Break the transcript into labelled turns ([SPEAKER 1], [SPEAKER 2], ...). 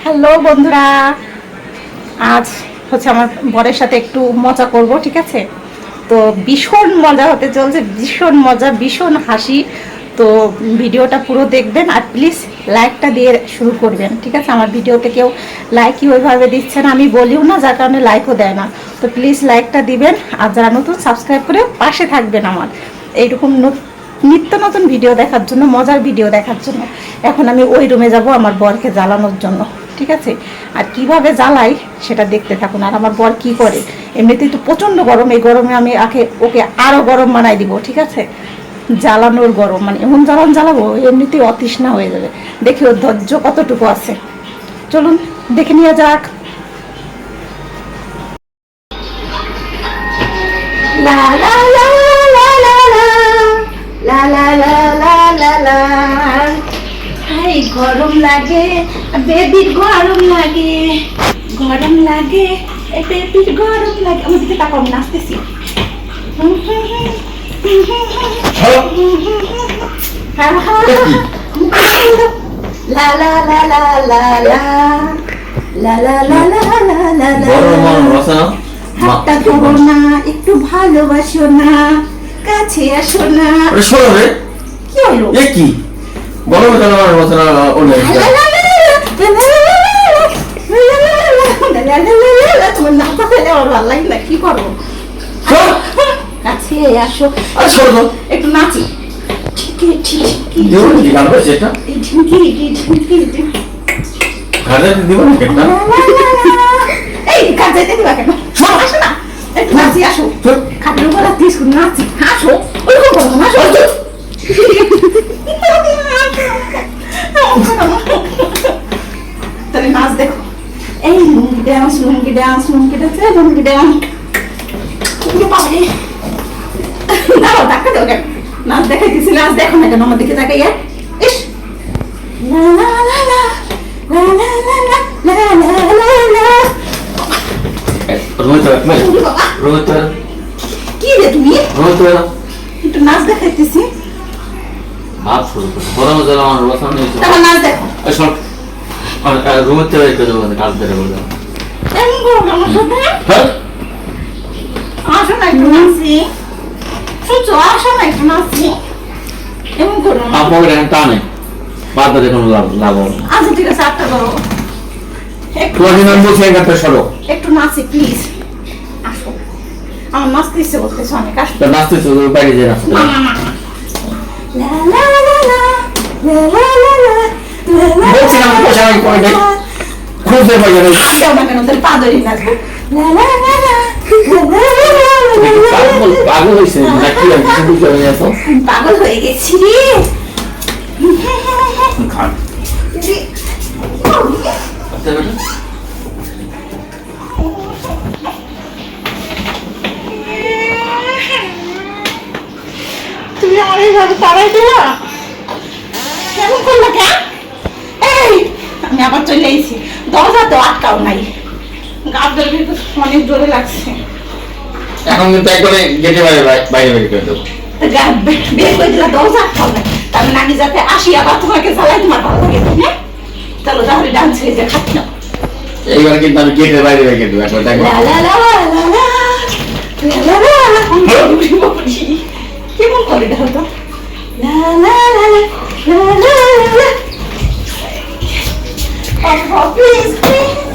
[SPEAKER 1] Hello বন্ধুরা, আজ হচ্ছে আমার বরের সাথে একটু মজা করব, ঠিক আছে? তো ভীষণ মজা হতে চলছে, ভীষণ মজা, ভীষণ হাসি। তো ভিডিওটা পুরো দেখবেন আর প্লিজ লাইকটা দিয়ে শুরু করবেন, ঠিক আছে? আমার ভিডিওতে কেউ লাইকই ওইভাবে দিচ্ছে না, আমি বলিও না, যার কারণে লাইকও দেয় না। তো প্লিজ লাইকটা দিবেন আর যারা নতুন সাবস্ক্রাইব করে পাশে থাকবেন আমার এইরকম নিত্য নতুন ভিডিও দেখার জন্য, মজার ভিডিও দেখার জন্য। এখন আমি ওই রুমে যাব আমার বরকে জ্বালানোর জন্য, ঠিক আছে? আর কিভাবে জ্বালাই সেটা দেখতে থাকুন। আর আমার বর কি করে, এমনিতেই তো প্রচণ্ড গরম, এই গরমে আমি ওকে আরও গরম বানাই দিব, ঠিক আছে? জ্বালানোর গরম মানে এমন জ্বালাবো এমনিতেই অতৃষ্ণা হয়ে যাবে। দেখি ওর ধৈর্য কতটুকু আছে, চলুন দেখে নিয়ে যাক। লা লা লা লা লা লা লা লা লা লা লা। হাই গরম লাগে বেবির, গরম লাগে, গরম লাগে বেবির, গরম লাগে। আমার দিকে তাকাও, আমি নাচতেছি। লা লা লা লা লা লা লা লা লা লা লা লা। হাতটা ধরো না, একটু ভালোবাসো না, কাছে আসো না। কি হলো?
[SPEAKER 2] কি গরমে তোমার রচনা অনেক
[SPEAKER 1] তোমার নাচা ফেলে আমার ভালো লাগে না, কি করবো? কাছে আসো, একটু নাচি। এই কাজে দিবা কেন? আসো না, একটু নাচি, আসো। খাটের উপর নাচি, আসো। ওইরকম করবো না, আসো। তাহলে নাচ দেখো। এই লুঙ্গি ডান্স, লুঙ্গি ডান্স, লুঙ্গি ডান্স, লুঙ্গি ডান্স। পাবে দাও, ধাক্কা দাও কেন? নাচ দেখাইতেছি, নাচ দেখো না কেন আমার দিকে তাকাইয়া? ইস, লা লা লা লা লা লা লা লা লা লা লা। কি রে তুমি? একটু নাচ দেখাইতেছি, তারপর নাচ দেখো। এমন করো না আমার সাথে। আসো না একটু নাচি, শুনছো? আসো না একটু নাচি, এমন করো না। আচ্ছা ঠিক আছে, আটটা করো, একটু নাচি প্লিজ। আসো, আমার নাচতে ইচ্ছে করতেছে অনেক। আসো,
[SPEAKER 2] নাচতেছো বাইরে যে নাচ।
[SPEAKER 1] না না না, লা লা লা লা লা লা লা লা।
[SPEAKER 2] বলছিলাম পোশাক পরে দেখ খুঁজে পাইয়া রে।
[SPEAKER 1] দাও না কেন, তাহলে পা ধরে নাচবো। লা লা লা লা
[SPEAKER 2] পাগল হয়েছে নাকি? আমি বুঝতে পারি না তো।
[SPEAKER 1] পাগল হয়ে গেছি রে।
[SPEAKER 2] খান
[SPEAKER 1] তুমি আমার এইভাবে তাড়াই দিলা, কেমন করলা কেন? এই আমি আবার চলে আইছি, দরজা তো আটকাও নাই, গাছ ধরে অনেক জোরে লাগছে।
[SPEAKER 2] এখন কিন্তু একবারে গেটে বাইরে বাইরে বাইরে করে দেবো।
[SPEAKER 1] বের করে দিলা, দরজা আটকাও নাই, তার মানে আমি যাতে আসি আবার তোমাকে জ্বালাই, তোমার ভালো লাগে না? চলো তাহলে ডান্স হয়ে যায়, খাচ্ছি না।
[SPEAKER 2] এইবার কিন্তু আমি গেটের বাইরে বাইরে দেবো। একবার দেখো
[SPEAKER 1] কেমন করে দেখো তো। লা লা লা লা লা লা লা। Please please